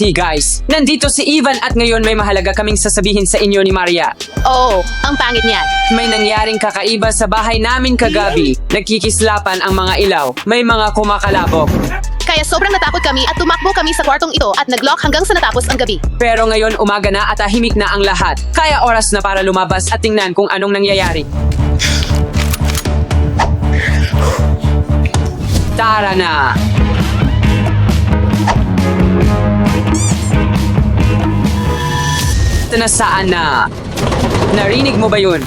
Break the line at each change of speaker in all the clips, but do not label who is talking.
Dati guys, nandito si Ivan at ngayon may mahalaga kaming sasabihin sa inyo ni Maria.
Oo, ang pangit niyan.
May nangyaring kakaiba sa bahay namin kagabi. Nagkikislapan ang mga ilaw. May mga kumakalabok.
Kaya sobrang natakot kami at tumakbo kami sa kwartong ito at nag-lock hanggang sa natapos ang gabi.
Pero ngayon umaga na at tahimik na ang lahat. Kaya oras na para lumabas at tingnan kung anong nangyayari. Tara na! Nasaan na? Narinig mo ba yun?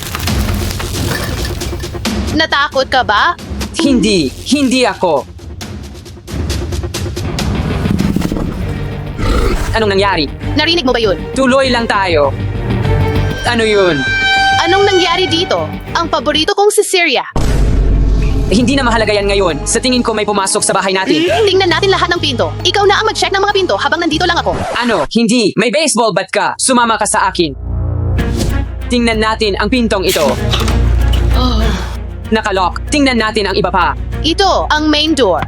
Natakot ka ba?
Hindi ako. Anong nangyari?
Narinig mo ba yun?
Tuloy lang tayo. Ano yun?
Anong nangyari dito? Ang paborito kong si Syria.
Hindi na mahalaga yan ngayon. Sa tingin ko may pumasok sa bahay natin.
Tingnan natin lahat ng pinto. Ikaw na ang mag-check ng mga pinto habang nandito lang ako.
Ano? Hindi. May baseball bat ka. Sumama ka sa akin. Tingnan natin ang pintong ito. Nakalock. Tingnan natin ang iba pa.
Ito ang main door.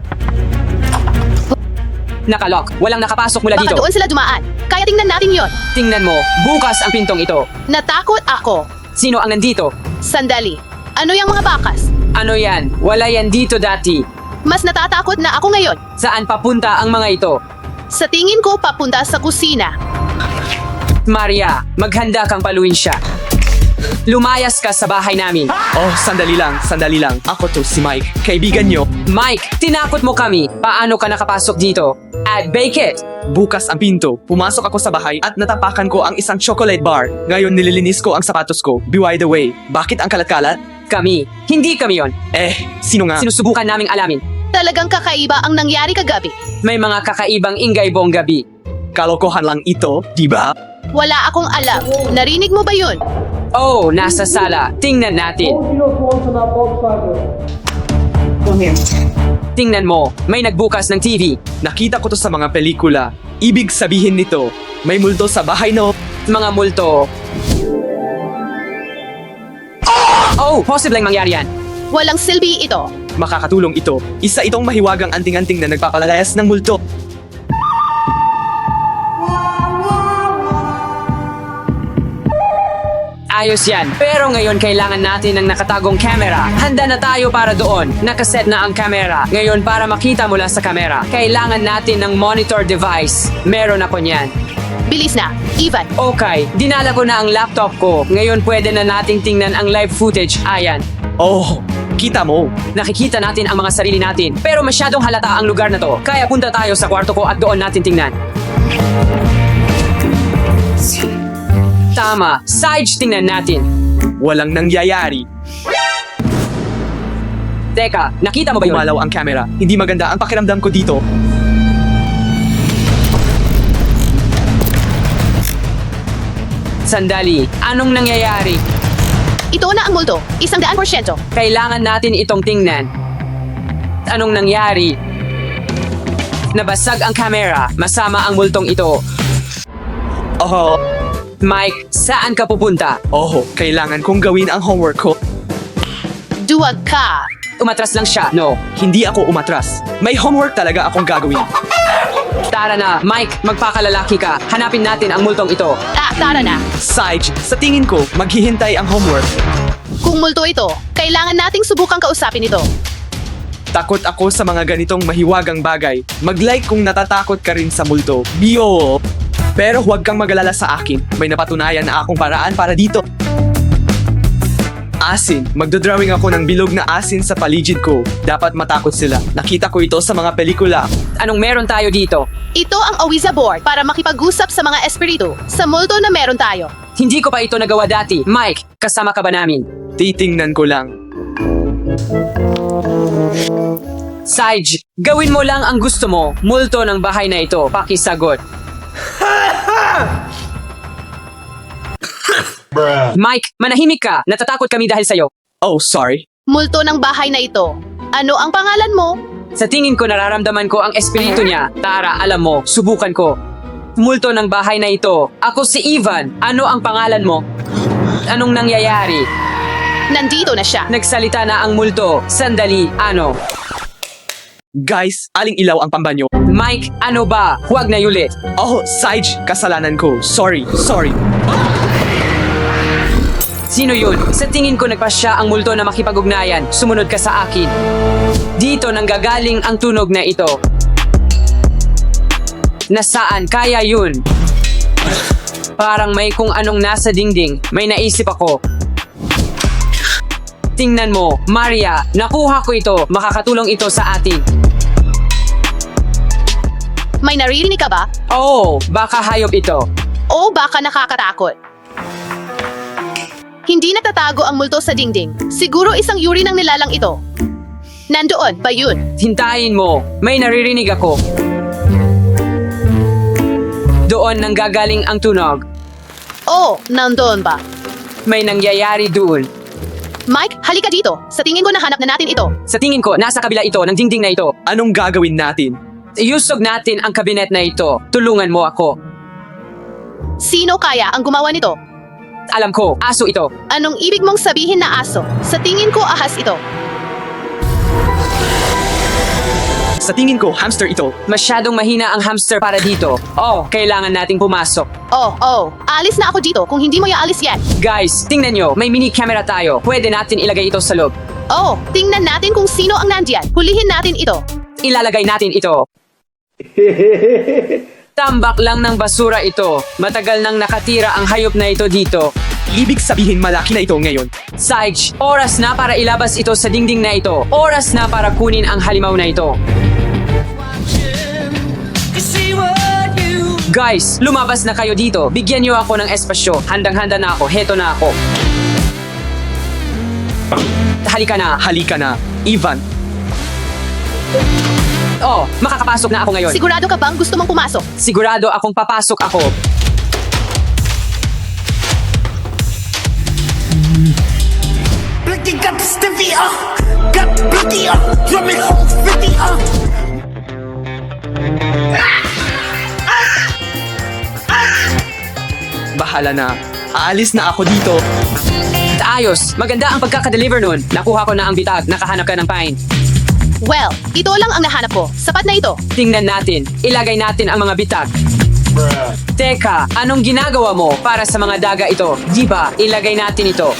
Nakalock. Walang nakapasok mula
Baka
dito.
doon sila dumaan. Kaya tingnan natin yon.
Tingnan mo. Bukas ang pintong ito.
Natakot ako.
Sino ang nandito?
Sandali. Ano yung mga bakas?
Ano yan? Wala yan dito dati.
Mas natatakot na ako ngayon.
Saan papunta ang mga ito?
Sa tingin ko papunta sa kusina.
Maria, maghanda kang paluin siya. Lumayas ka sa bahay namin.
Oh, sandali lang. Ako to, si Mike. Kaibigan nyo.
Mike, tinakot mo kami. Paano ka nakapasok dito? At bake it.
Bukas ang pinto. Pumasok ako sa bahay at natapakan ko ang isang chocolate bar. Ngayon nililinis ko ang sapatos ko. By the way, bakit ang kalat-kalat?
Kami. Hindi kami yon.
Sino nga?
Sinusubukan naming alamin.
Talagang kakaiba ang nangyari kagabi.
May mga kakaibang ingay buong gabi.
Kalokohan lang ito, di ba?
Wala akong alam. Narinig mo ba yun?
Oh, nasa sala. Tingnan natin. Tingnan mo. May nagbukas ng TV.
Nakita ko to sa mga pelikula. Ibig sabihin nito, may multo sa bahay no?
Mga multo. Oh, posibleng mangyari yan.
Walang silbi ito.
Makakatulong ito. Isa itong mahiwagang anting-anting na nagpapalayas ng multo.
Ayos yan. Pero ngayon kailangan natin ng nakatagong camera. Handa na tayo para doon. Nakaset na ang camera. Ngayon para makita mula sa camera, kailangan natin ng monitor device. Meron ako niyan.
Bilis na. Ivan.
Okay, dinala ko na ang laptop ko. Ngayon pwede na nating tingnan ang live footage. Ayan.
Oh, kita mo.
Nakikita natin ang mga sarili natin. Pero masyadong halata ang lugar na to. Kaya punta tayo sa kwarto ko at doon natin tingnan. Tama. Sage, tingnan natin.
Walang nangyayari.
Teka, nakita mo ba yun?
Umalaw ang camera. Hindi maganda ang pakiramdam ko dito.
Sandali. Anong nangyayari?
Ito na ang multo. 100%.
Kailangan natin itong tingnan. Anong nangyari? Nabasag ang camera. Masama ang multong ito.
Oh,
Mike, saan ka pupunta?
kailangan kong gawin ang homework ko.
Duwag ka.
Umatras lang siya. No.
Hindi ako umatras. May homework talaga akong gagawin.
Tara na. Mike, magpakalalaki ka. Hanapin natin ang multong ito.
Tara na.
Sage, sa tingin ko, maghihintay ang homework.
Kung multo ito, kailangan nating subukang kausapin ito.
Takot ako sa mga ganitong mahiwagang bagay. Mag-like kung natatakot ka rin sa multo. Bio! Pero huwag kang mag-alala sa akin. May napatunayan na akong paraan para dito. Asin. Magdodrawing ako ng bilog na asin sa paligid ko. Dapat matakot sila. Nakita ko ito sa mga pelikula.
Anong meron tayo dito?
Ito ang Ouija board para makipag-usap sa mga espiritu. Sa multo na meron tayo.
Hindi ko pa ito nagawa dati. Mike, kasama ka ba namin?
Titingnan ko lang.
Sage, gawin mo lang ang gusto mo. Multo ng bahay na ito. Pakisagot. Mike, manahimik ka. Natatakot kami dahil sa'yo.
Oh, sorry.
Multo ng bahay na ito. Ano ang pangalan mo?
Sa tingin ko nararamdaman ko ang espiritu niya. Tara, alam mo, subukan ko. Multo ng bahay na ito. Ako si Ivan. Ano ang pangalan mo? Anong nangyayari?
Nandito na siya.
Nagsalita na ang multo. Sandali, ano?
Guys, aling ilaw ang pambanyo.
Mike, ano ba? Huwag na yulit.
Oh, Sage, kasalanan ko. Sorry.
Sino yun? Sa tingin ko nagpasya ang multo na makipag-ugnayan. Sumunod ka sa akin. Dito nanggagaling ang tunog na ito. Nasaan kaya yun? Parang may kung anong nasa dingding. May naisip ako. Tingnan mo, Maria, nakuha ko ito. Makakatulong ito sa atin.
May naririnig ka ba?
Oo, baka hayop ito.
O baka nakakatakot? Hindi natatago ang multo sa dingding. Siguro isang yuri ng nilalang ito. Nandoon ba yun?
Hintayin mo, may naririnig ako. Doon nanggagaling ang tunog.
Oh, nandoon ba?
May nangyayari doon.
Mike, halika dito. Sa tingin ko nahanap na natin ito.
Sa tingin ko, nasa kabila ito ng dingding na ito.
Anong gagawin natin?
Iusog natin ang kabinet na ito. Tulungan mo ako.
Sino kaya ang gumawa nito?
Alam ko, aso ito.
Anong ibig mong sabihin na aso? Sa tingin ko ahas ito.
Sa tingin ko, hamster ito.
Masyadong mahina ang hamster para dito. Oh, kailangan nating pumasok.
Oh, alis na ako dito kung hindi mo iaalis yan.
Guys, tingnan nyo, may mini camera tayo. Pwede natin ilagay ito sa loob.
Oh, tingnan natin kung sino ang nandyan. Hulihin natin ito.
Ilalagay natin ito. Tambak lang ng basura ito. Matagal nang nakatira ang hayop na ito dito.
Ibig sabihin malaki na ito ngayon.
Sage, oras na para ilabas ito sa dingding na ito. Oras na para kunin ang halimaw na ito. Guys, lumabas na kayo dito. Bigyan niyo ako ng espasyo. Handang-handa na ako. Heto na ako. Halika na.
Ivan,
Oh, makakapasok na ako ngayon.
Sigurado ka bang gusto mong pumasok?
Sigurado akong papasok ako.
Blicky got the stiffy got blicky drumming home 50
bahala na. Aalis na ako dito.
Ayos, maganda ang pagkakadeliver nun. Nakuha ko na ang bitag, nakahanap ka ng pine.
Well, ito lang ang nahanap ko. Sapat na ito.
Tingnan natin, ilagay natin ang mga bitag. Teka, anong ginagawa mo para sa mga daga ito? Di ba, ilagay natin ito.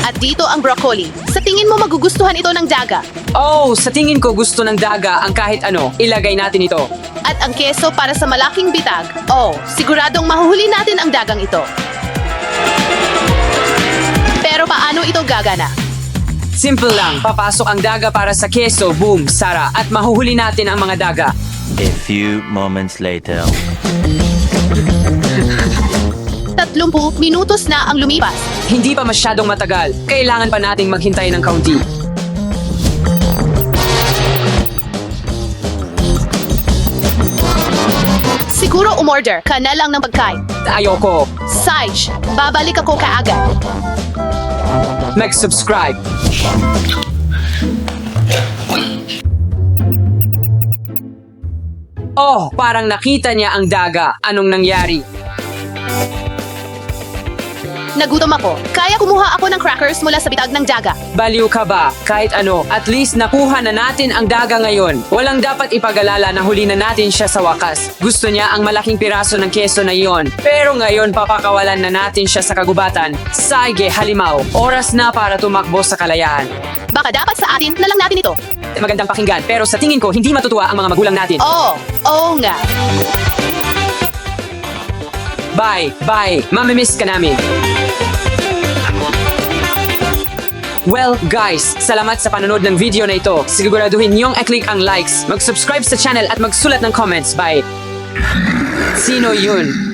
At dito ang broccoli. Sa tingin mo magugustuhan ito ng daga.
Oh, sa tingin ko gusto ng daga ang kahit ano. Ilagay natin ito.
At ang keso para sa malaking bitag. Oh, siguradong mahuhuli natin ang dagang ito. Pero paano ito gagana?
Simple lang, papasok ang daga para sa keso, boom, sara, at mahuhuli natin ang mga daga.
A few moments later.
30 minutos na ang lumipas.
Hindi pa masyadong matagal. Kailangan pa nating maghintay ng kaunti.
Siguro umorder ka na lang ng pagkain.
Ayoko.
Sage, babalik ako kaagad.
Mag-subscribe. Oh, parang nakita niya ang daga. Anong nangyari?
Nagutom ako. Kaya kumuha ako ng crackers mula sa bitag ng daga.
Baliw ka ba? Kahit ano, at least nakuha na natin ang daga ngayon. Walang dapat ipag-alala na huli na natin siya sa wakas. Gusto niya ang malaking piraso ng keso na iyon. Pero ngayon papakawalan na natin siya sa kagubatan. Sige, halimaw. Oras na para tumakbo sa kalayaan.
Baka dapat sa atin na lang natin ito.
Magandang pakinggan, pero sa tingin ko hindi matutuwa ang mga magulang natin.
Oo nga.
Bye! Mamimiss ka namin. Well, guys, salamat sa panonood ng video na ito. Siguraduhin niyong i-click ang likes, mag-subscribe sa channel at magsulat ng comments. Bye! Sino yun?